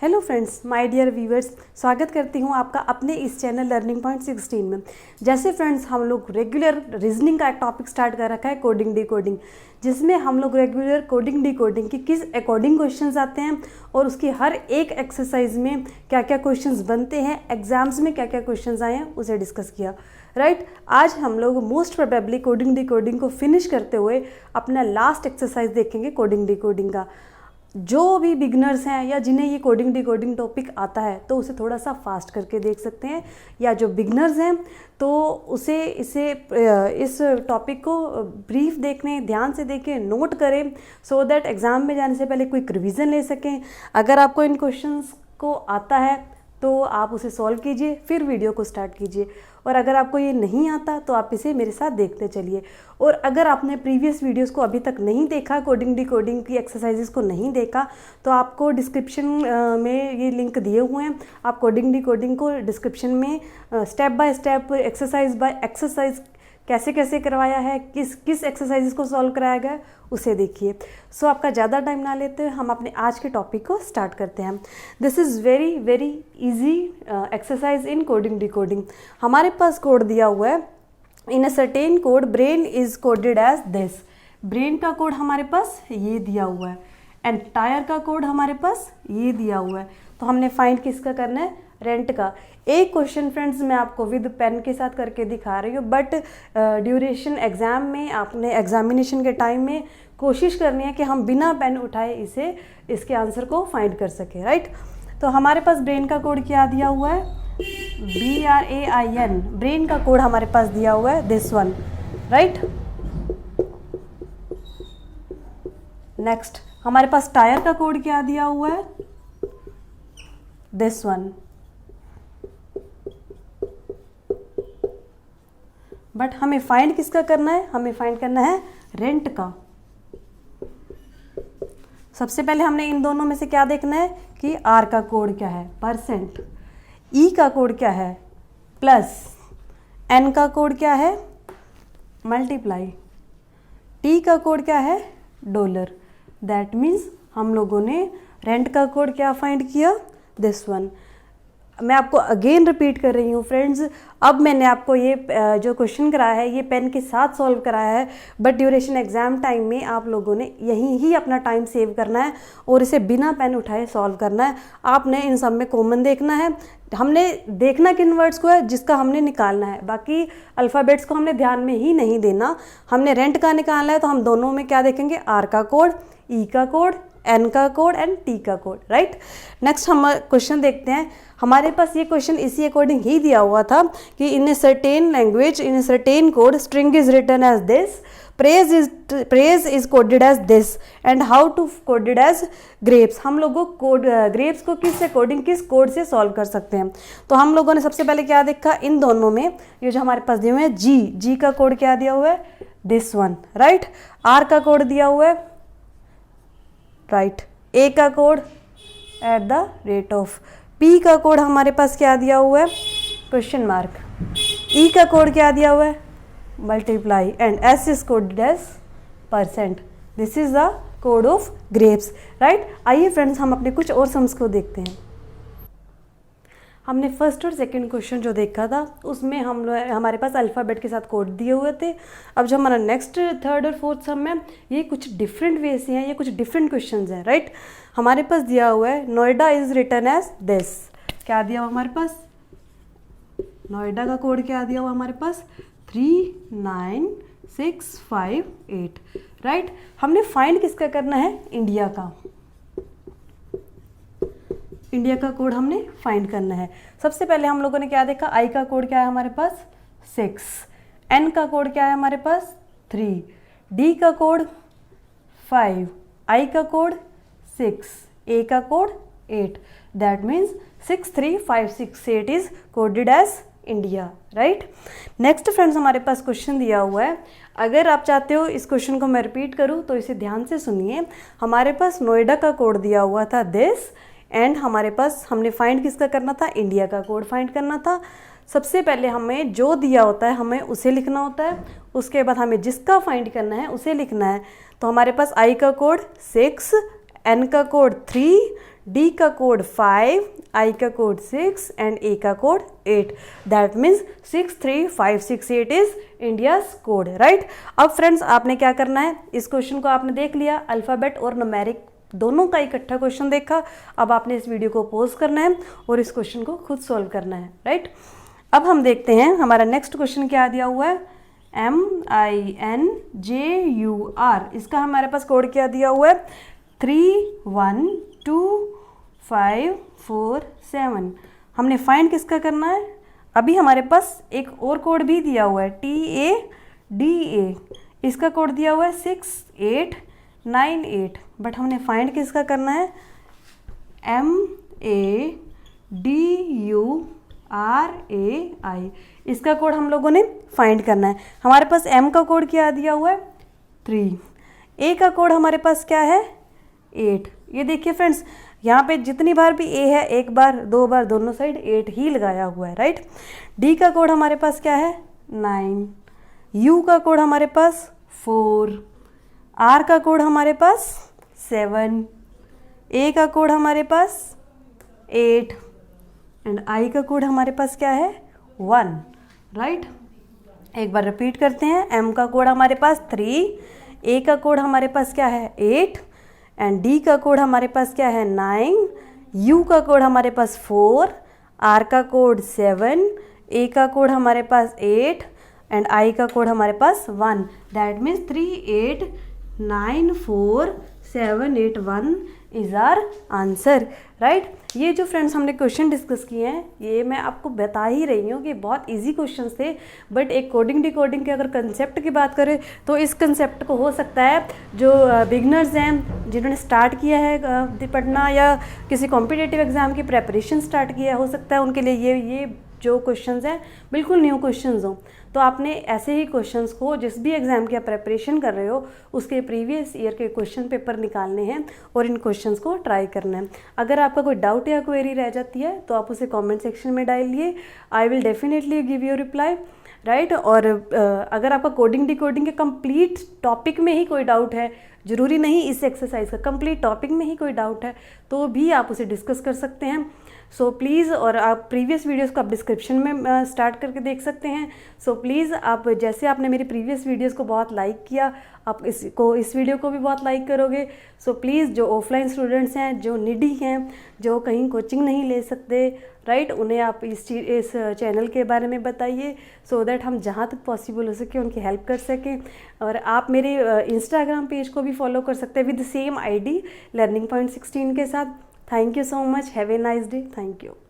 Hello friends, my dear viewers, स्वागत करती हूँ आपका अपने इस चैनल लर्निंग पॉइंट 16 में। जैसे फ्रेंड्स हम लोग रेगुलर रीजनिंग का एक टॉपिक स्टार्ट कर रखा है कोडिंग डिकोडिंग, जिसमें हम लोग रेगुलर कोडिंग डिकोडिंग की किस अकॉर्डिंग क्वेश्चंस आते हैं और उसकी हर एक एक्सरसाइज में क्या क्या क्वेश्चंस बनते हैं, एग्जाम्स में क्या क्या क्वेश्चंस आए हैं उसे डिस्कस किया। राइट, आज हम लोग मोस्ट प्रोबेबली कोडिंग डिकोडिंग को फिनिश करते हुए अपना लास्ट एक्सरसाइज देखेंगे कोडिंग डिकोडिंग का। जो भी बिगनर्स हैं या जिन्हें ये कोडिंग डिकोडिंग टॉपिक आता है तो उसे थोड़ा सा फास्ट करके देख सकते हैं, या जो बिगनर्स हैं तो इस टॉपिक को ब्रीफ देखने, ध्यान से देखें, नोट करें, सो दैट एग्ज़ाम में जाने से पहले क्विक रिवीजन ले सकें। अगर आपको इन क्वेश्चंस को आता है तो आप उसे सॉल्व कीजिए, फिर वीडियो को स्टार्ट कीजिए। और अगर आपको ये नहीं आता तो आप इसे मेरे साथ देखते चलिए। और अगर आपने प्रीवियस वीडियोस को अभी तक नहीं देखा, कोडिंग डिकोडिंग की एक्सरसाइजेस को नहीं देखा, तो आपको डिस्क्रिप्शन में ये लिंक दिए हुए हैं। आप कोडिंग डिकोडिंग को डिस्क्रिप्शन में step by step, exercise by exercise कैसे कैसे करवाया है, किस एक्सरसाइजेस को सॉल्व कराया गया है उसे देखिए। सो आपका ज़्यादा टाइम ना लेते हुए हम अपने आज के टॉपिक को स्टार्ट करते हैं। This is very very easy exercise in coding decoding. हमारे पास कोड दिया हुआ है, in a certain code brain is coded as this. Brain का कोड हमारे पास ये दिया हुआ है एंड टायर का कोड हमारे पास ये दिया हुआ है। तो हमने फाइंड किसका करना है? रेंट का। एक क्वेश्चन फ्रेंड्स मैं आपको विद पेन के साथ करके दिखा रही हूँ, बट ड्यूरेशन एग्ज़ाम में आपने एग्जामिनेशन के टाइम में कोशिश करनी है कि हम बिना पेन उठाए इसके आंसर को फाइंड कर सकें। राइट, तो हमारे पास ब्रेन का कोड क्या दिया हुआ है? BRAIN। ब्रेन का कोड हमारे पास दिया हुआ है दिस वन। राइट, नेक्स्ट हमारे पास टायर का कोड क्या दिया हुआ है? This one. बट हमें फाइंड किसका करना है? हमें फाइंड करना है रेंट का। सबसे पहले हमने इन दोनों में से क्या देखना है कि आर का कोड क्या है? परसेंट। ई का कोड क्या है? प्लस। एन का कोड क्या है? मल्टीप्लाई। टी का कोड क्या है? डॉलर। दैट मीन्स हम लोगों ने रेंट का कोड क्या फाइंड किया? This one. मैं आपको अगेन रिपीट कर रही हूँ फ्रेंड्स, अब मैंने आपको ये जो क्वेश्चन कराया है ये पेन के साथ सॉल्व कराया है, बट ड्यूरेशन एग्जाम टाइम में आप लोगों ने यहीं ही अपना टाइम सेव करना है और इसे बिना पेन उठाए सॉल्व करना है। आपने इन सब में कॉमन देखना है। हमने देखना किन वर्ड्स को है? जिसका हमने निकालना है। बाकी अल्फ़ाबेट्स को हमने ध्यान में ही नहीं देना। हमने रेंट का निकालना है तो हम दोनों में क्या देखेंगे? आर का कोड, ई का कोड, एन का कोड एंड टी का कोड। राइट, नेक्स्ट हम क्वेश्चन देखते हैं। हमारे पास ये क्वेश्चन इसी अकॉर्डिंग ही दिया हुआ था कि in a certain language, in a certain code, string is written as this, phrase is coded as this and how to coded as grapes. हम लोगों कोड ग्रेप्स को किस अकॉर्डिंग, किस कोड से सॉल्व कर सकते हैं? तो हम लोगों ने सबसे पहले क्या देखा? इन दोनों में ये जो हमारे पास दिए हुए हैं, जी का कोड क्या दिया हुआ है? This one. राइट, आर का कोड दिया हुआ है, राइट, ए का code at the rate of, P का कोड हमारे पास क्या दिया हुआ है? Question mark. ई का कोड क्या दिया हुआ है? Multiply and S is coded as percent. This is the code of grapes. Right, आइए फ्रेंड्स हम अपने कुछ और सम्स को देखते हैं। हमने फर्स्ट और सेकंड क्वेश्चन जो देखा था उसमें हमारे पास अल्फ़ाबेट के साथ कोड दिए हुए थे। अब जो हमारा नेक्स्ट थर्ड और फोर्थ सम है ये कुछ डिफरेंट वे से हैं, ये कुछ डिफरेंट क्वेश्चंस हैं। राइट, हमारे पास दिया हुआ है Noida is written as this. क्या दिया हुआ हमारे पास? नोएडा का कोड क्या दिया हुआ हमारे पास? 39658। राइट, हमने फाइंड किसका करना है? इंडिया का। इंडिया का कोड हमने फाइंड करना है। सबसे पहले हम लोगों ने क्या देखा? आई का कोड क्या है हमारे पास? 6। एन का कोड क्या है हमारे पास? 3। डी का कोड 5। आई का कोड 6। ए का code 8। That means 63568 is coded as India. Right, next friends हमारे पास क्वेश्चन दिया हुआ है। अगर आप चाहते हो इस क्वेश्चन को मैं रिपीट करूँ तो इसे ध्यान से सुनिए। हमारे पास नोएडा का कोड दिया हुआ था दिस एंड हमारे पास हमने फाइंड किसका करना था? इंडिया का कोड फाइंड करना था। सबसे पहले हमें जो दिया होता है हमें उसे लिखना होता है, उसके बाद हमें जिसका फाइंड करना है उसे लिखना है। तो हमारे पास आई का कोड 6, एन का कोड 3, डी का कोड 5, आई का कोड 6 एंड ए का code 8। That means 63568 is India's code, right. अब फ्रेंड्स आपने क्या करना है, इस क्वेश्चन को आपने देख लिया, अल्फ़ाबेट और न्यूमेरिक दोनों का इकट्ठा क्वेश्चन देखा। अब आपने इस वीडियो को पॉज करना है और इस क्वेश्चन को खुद सॉल्व करना है, राइट। अब हम देखते हैं हमारा नेक्स्ट क्वेश्चन क्या दिया हुआ है, MINJUR, इसका हमारे पास कोड क्या दिया हुआ है, 312547। हमने फाइंड किसका करना है, अभी हमारे पास एक और कोड भी दिया हुआ है TADA, इसका कोड दिया हुआ है 6898, बट हमने फाइंड किसका करना है, MADURAI, इसका कोड हम लोगों ने फाइंड करना है। हमारे पास M का कोड क्या दिया हुआ है 3, A का कोड हमारे पास क्या है 8। ये देखिए फ्रेंड्स, यहाँ पे जितनी बार भी A है, एक बार 2 बार दोनों साइड 8 ही लगाया हुआ है, राइट। D का कोड हमारे पास क्या है 9, U का कोड हमारे पास 4, R का कोड हमारे पास 7, A का कोड हमारे पास 8 एंड I का कोड हमारे पास क्या है 1, राइट। एक बार रिपीट करते हैं, M का कोड हमारे पास 3, A का कोड हमारे पास क्या है 8 एंड D का कोड हमारे पास क्या है 9, U का कोड हमारे पास 4, R का कोड 7, A का कोड हमारे पास 8 एंड I का कोड हमारे पास 1। That means 3894781 is our answer, right. ये जो फ्रेंड्स हमने क्वेश्चन डिस्कस किए हैं, ये मैं आपको बता ही रही हूँ कि बहुत इजी क्वेश्चंस थे, बट एक कोडिंग डिकोडिंग के अगर कंसेप्ट की बात करें तो इस कंसेप्ट को हो सकता है जो बिगनर्स हैं, जिन्होंने स्टार्ट किया है पढ़ना या किसी कॉम्पिटिटिव एग्ज़ाम की प्रेपरेशन स्टार्ट किया है, हो सकता है उनके लिए ये जो क्वेश्चंस हैं बिल्कुल न्यू क्वेश्चंस हों। तो आपने ऐसे ही क्वेश्चंस को जिस भी एग्ज़ाम की आप प्रेपरेशन कर रहे हो उसके प्रीवियस ईयर के क्वेश्चन पेपर निकालने हैं और इन क्वेश्चंस को ट्राई करना है। अगर आपका कोई डाउट या क्वेरी रह जाती है तो आप उसे कमेंट सेक्शन में डालिए, I will definitely give you reply, right. और अगर आपका कोडिंग डिकोडिंग के कंप्लीट टॉपिक में ही कोई डाउट है, ज़रूरी नहीं इस एक्सरसाइज का, कंप्लीट टॉपिक में ही कोई डाउट है तो भी आप उसे डिस्कस कर सकते हैं। सो प्लीज़, और आप प्रीवियस वीडियोस को आप डिस्क्रिप्शन में स्टार्ट करके देख सकते हैं। सो प्लीज़ आप, जैसे आपने मेरी प्रीवियस वीडियोस को बहुत लाइक किया, आप इस वीडियो को भी बहुत लाइक करोगे। सो प्लीज़, जो ऑफलाइन स्टूडेंट्स हैं, जो निडी हैं, जो कहीं कोचिंग नहीं ले सकते, राइट, उन्हें आप इस चैनल के बारे में बताइए, सो दैट हम जहाँ तक पॉसिबल हो सके उनकी हेल्प कर सकें। और आप मेरे इंस्टाग्राम पेज को भी फॉलो कर सकते हैं with the same ID learning point 16 के साथ। Thank you so much. Have a nice day. Thank you.